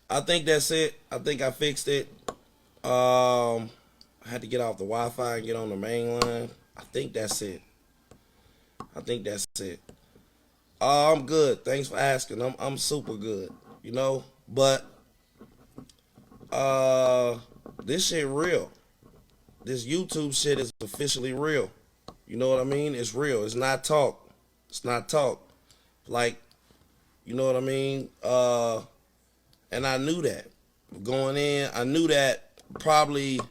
I think that's it. I think I fixed it. I had to get off the Wi-Fi and get on the main line. I think that's it. I think that's it. I'm good. Thanks for asking. I'm super good. You know, but uh, this shit real. This YouTube shit is officially real. You know what I mean? It's real. It's not talk. It's not talk. Like, you know what I mean? And I knew that going in. I knew that probably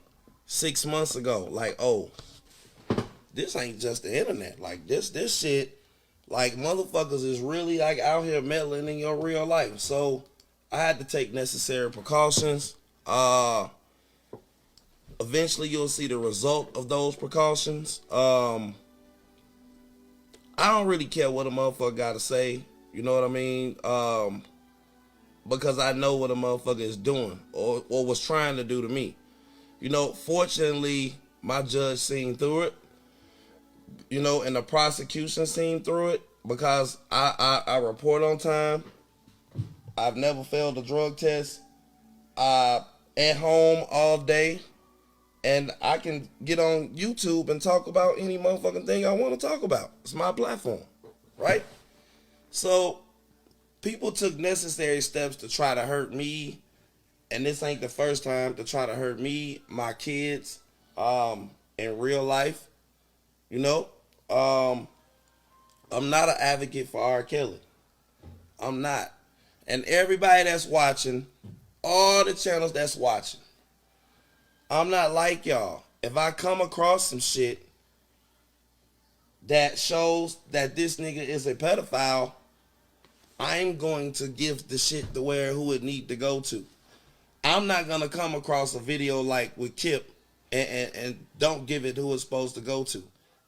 6 months ago. Like, oh, this ain't just the internet. Like this shit. Like motherfuckers is really like out here meddling in your real life. So I had to take necessary precautions. Eventually you'll see the result of those precautions. I don't really care what a motherfucker got to say. You know what I mean? Because I know what a motherfucker is doing or was trying to do to me. You know, fortunately, my judge seen through it. You know, and the prosecution seen through it because I report on time. I've never failed a drug test. At home all day. And I can get on YouTube and talk about any motherfucking thing I want to talk about. It's my platform, right? So people took necessary steps to try to hurt me, and this ain't the first time to try to hurt me, my kids, in real life. You know, I'm not an advocate for R. Kelly. I'm not. And everybody that's watching, all the channels that's watching, I'm not like y'all. If I come across some shit that shows that this nigga is a pedophile, I'm going to give the shit to where who it need to go to. I'm not gonna come across a video like with Kip and don't give it who it's supposed to go to.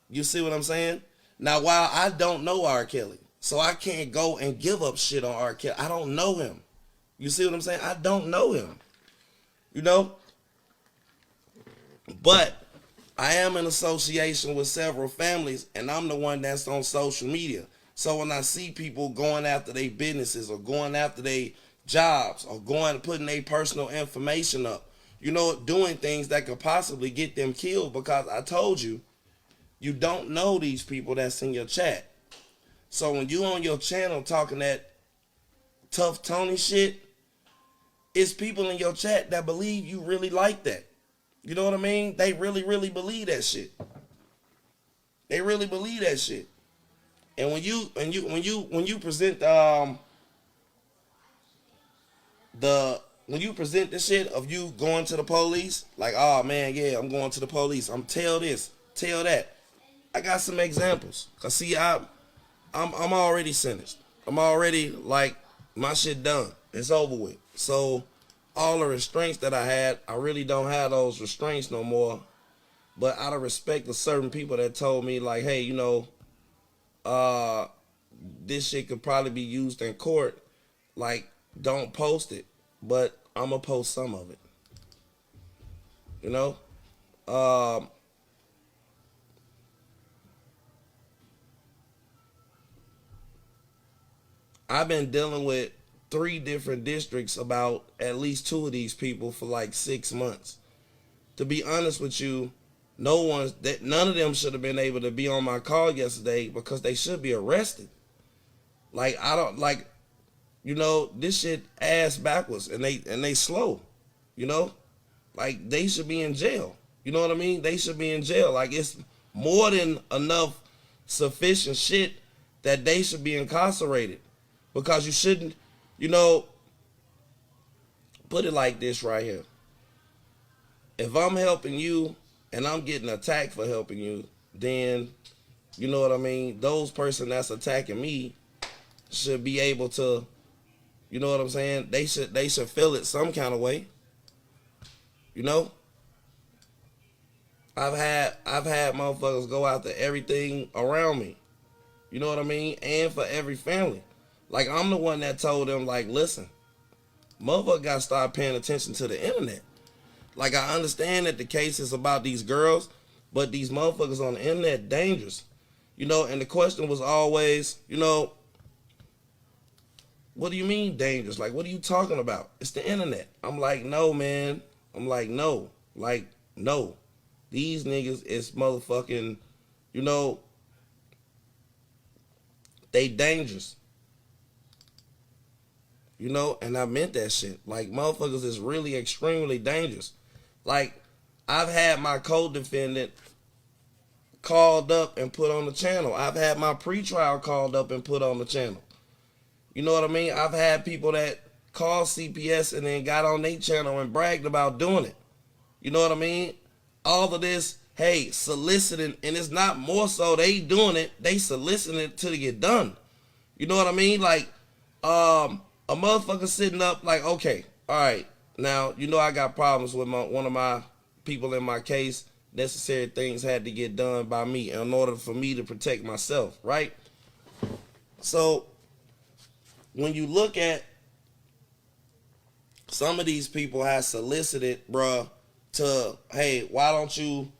You see what I'm saying? Now, while I don't know R. Kelly, so I can't go and give up shit on R. Kelly. I don't know him. You see what I'm saying? I don't know him. You know? But I am in association with several families, and I'm the one that's on social media. So when I see people going after their businesses or going after their jobs or going putting their personal information up, you know, doing things that could possibly get them killed, because I told you, you don't know these people that's in your chat. So when you on your channel talking that tough Tony shit, it's people in your chat that believe you really like that. You know what I mean? They really, really believe that shit. They really believe that shit. And when you present when you present the shit of you going to the police, like, oh man, yeah, I'm going to the police. I'm tell this, tell that. I got some examples. Cause see, I'm already sentenced. I'm already like my shit done. It's over with. So all the restraints that I had, I really don't have those restraints no more. But out of respect to certain people that told me like, hey, you know, this shit could probably be used in court. Like, don't post it. But I'm gonna post some of it. You know? I've been dealing with 3 different districts about at least 2 of these people for like 6 months. To be honest with you, none of them should have been able to be on my call yesterday because they should be arrested. Like, I don't like, you know, this shit ass backwards and they slow, you know? Like, they should be in jail. You know what I mean? They should be in jail. Like, it's more than enough sufficient shit that they should be incarcerated. Because you shouldn't, you know, put it like this right here. If I'm helping you and I'm getting attacked for helping you, then, you know what I mean, those person that's attacking me should be able to, you know what I'm saying, they should feel it some kind of way. You know? I've had motherfuckers go after everything around me. You know what I mean? And for every family. Like, I'm the one that told them, like, listen, motherfucker got to start paying attention to the internet. Like, I understand that the case is about these girls, but these motherfuckers on the internet dangerous. You know, and the question was always, you know, what do you mean dangerous? Like, what are you talking about? It's the internet. I'm like, no, man. I'm like, no. Like, no. These niggas is motherfucking, you know, they dangerous. You know, and I meant that shit. Like, motherfuckers is really extremely dangerous. Like, I've had my co-defendant called up and put on the channel. I've had my pretrial called up and put on the channel. You know what I mean? I've had people that called CPS and then got on their channel and bragged about doing it. You know what I mean? All of this, hey, soliciting, and it's not more so they doing it, they soliciting it till they get done. You know what I mean? Like, a motherfucker sitting up like, okay, all right, now, you know I got problems with one of my people in my case. Necessary things had to get done by me in order for me to protect myself, right? So, when you look at some of these people have solicited, bruh, to, hey, why don't you,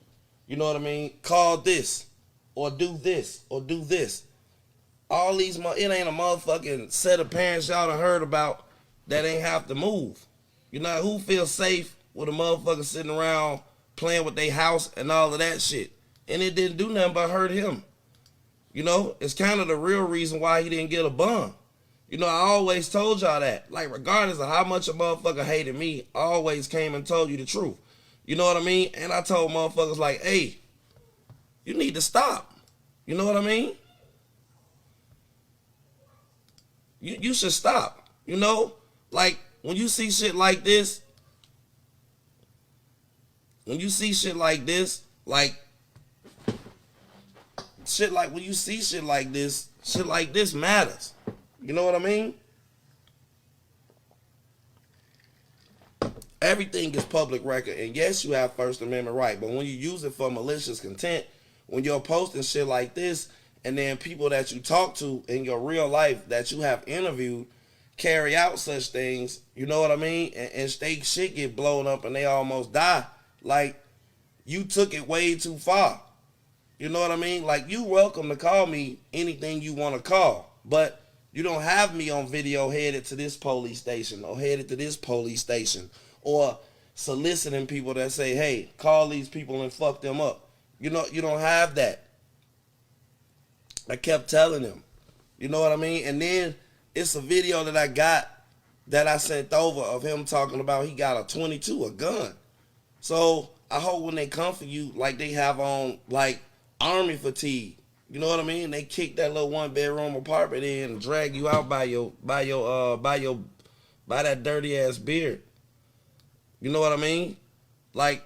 you know what I mean, call this, or do this, or do this. All these, it ain't a motherfucking set of parents y'all done heard about that ain't have to move. You know, who feels safe with a motherfucker sitting around playing with their house and all of that shit? And it didn't do nothing but hurt him. You know, it's kind of the real reason why he didn't get a bond. You know, I always told y'all that. Like, regardless of how much a motherfucker hated me, I always came and told you the truth. You know what I mean? And I told motherfuckers like, hey, you need to stop. You know what I mean? You should stop. You know? Like, when you see shit like this, like, when you see shit like this matters. You know what I mean? Everything is public record, and yes, you have First Amendment right, but when you use it for malicious content, when you're posting shit like this, and then people that you talk to in your real life that you have interviewed carry out such things, you know what I mean? And they shit get blown up and they almost die. Like, you took it way too far. You know what I mean? Like, you welcome to call me anything you want to call, but you don't have me on video headed to this police station or headed to this police station or soliciting people that say, hey, call these people and fuck them up. You know, you don't have that. I kept telling them. You know what I mean? And then it's a video that I got that I sent over of him talking about he got a 22, a gun. So I hope when they come for you, like they have on like army fatigue. You know what I mean? They kick that little 1-bedroom apartment in and drag you out by that dirty ass beard. You know what I mean? Like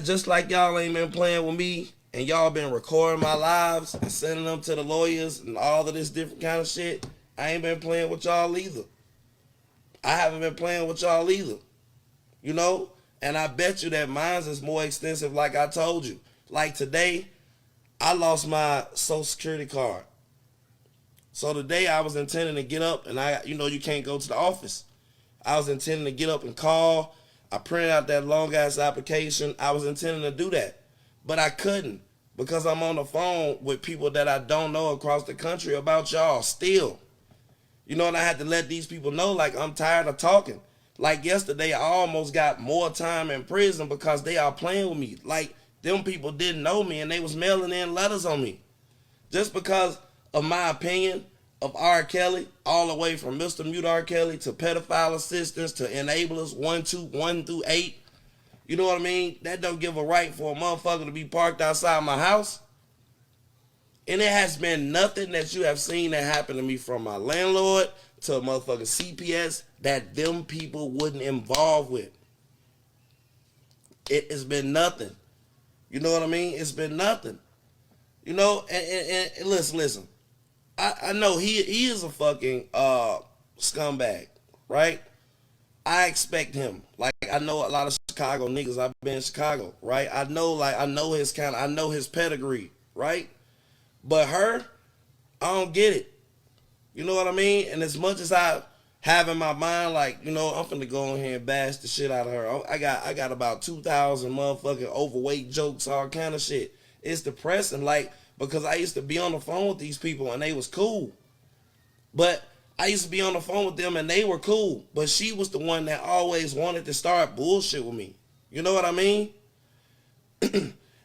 just like y'all ain't been playing with me and y'all been recording my lives and sending them to the lawyers and all of this different kind of shit, I ain't been playing with y'all either. I haven't been playing with y'all either. You know? And I bet you that mine is more extensive like I told you. Like today, I lost my Social Security card. So today I was intending to get up and you can't go to the office. I was intending to get up and call. I printed out that long ass application. I was intending to do that. But I couldn't because I'm on the phone with people that I don't know across the country about y'all still. You know, and I had to let these people know, like, I'm tired of talking. Like yesterday, I almost got more time in prison because they are playing with me. Like, them people didn't know me and they was mailing in letters on me. Just because of my opinion of R. Kelly, all the way from Mr. Mute R. Kelly to pedophile assistants to enablers 1 through 8. You know what I mean? That don't give a right for a motherfucker to be parked outside my house. And it has been nothing that you have seen that happened to me from my landlord to a motherfucking CPS that them people wouldn't involve with. It has been nothing. You know what I mean? It's been nothing. You know, and listen. I know he is a fucking scumbag, right? I expect him. Like, I know a lot of Chicago niggas. I've been in Chicago, right? I know his pedigree, right? But her, I don't get it. You know what I mean? And as much as I have in my mind, like, you know, I'm finna go in here and bash the shit out of her. I got about 2,000 motherfucking overweight jokes, all kind of shit. It's depressing, like, because I used to be on the phone with these people and they was cool. But I used to be on the phone with them and they were cool, but she was the one that always wanted to start bullshit with me. You know what I mean?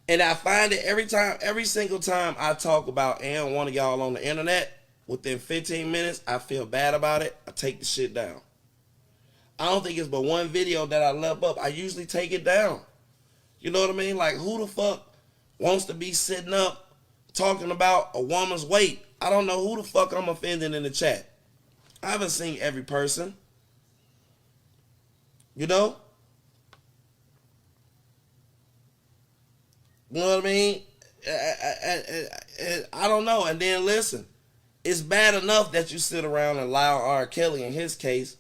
And I find it every single time I talk about one of y'all on the internet, within 15 minutes, I feel bad about it. I take the shit down. I don't think it's but one video that I left up. I usually take it down. You know what I mean? Like, who the fuck wants to be sitting up talking about a woman's weight? I don't know who the fuck I'm offending in the chat. I haven't seen every person. You know? You know what I mean? I don't know. And then listen, it's bad enough that you sit around and lie on R. Kelly in his case.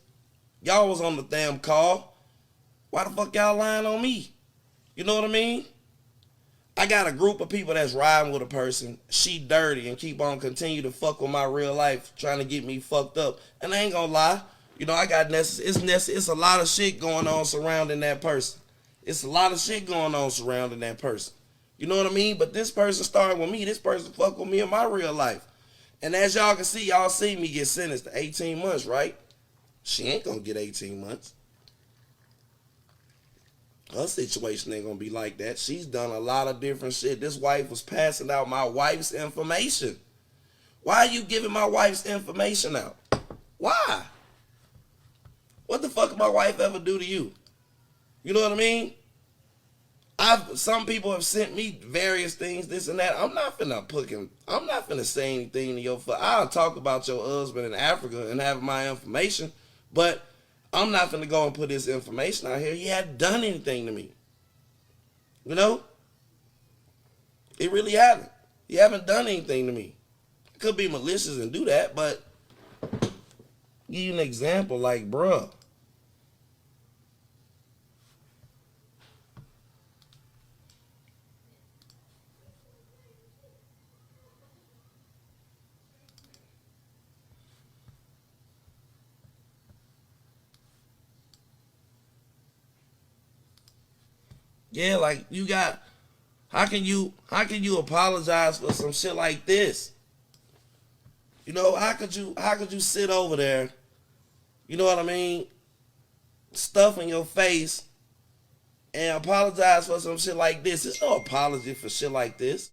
Y'all was on the damn call. Why the fuck y'all lying on me? You know what I mean? I got a group of people that's riding with a person. She dirty and keep on continue to fuck with my real life, trying to get me fucked up. And I ain't gonna lie. You know, I got it's a lot of shit going on surrounding that person. It's a lot of shit going on surrounding that person. You know what I mean? But this person started with me. This person fuck with me in my real life. And as y'all can see, y'all see me get sentenced to 18 months, right? She ain't gonna get 18 months. Her situation ain't gonna be like that. She's done a lot of different shit. This wife was passing out my wife's information. Why are you giving my wife's information out? Why? What the fuck did my wife ever do to you? You know what I mean? Some people have sent me various things, this and that. I'm not finna say anything to your I'll talk about your husband in Africa and have my information, but I'm not finna go and put his information out here. He hadn't done anything to me. You know? He really hasn't. He haven't done anything to me. I could be malicious and do that, but give you an example, like, bruh. Yeah, like how can you apologize for some shit like this? You know, how could you sit over there, you know what I mean, stuff in your face and apologize for some shit like this? There's no apology for shit like this.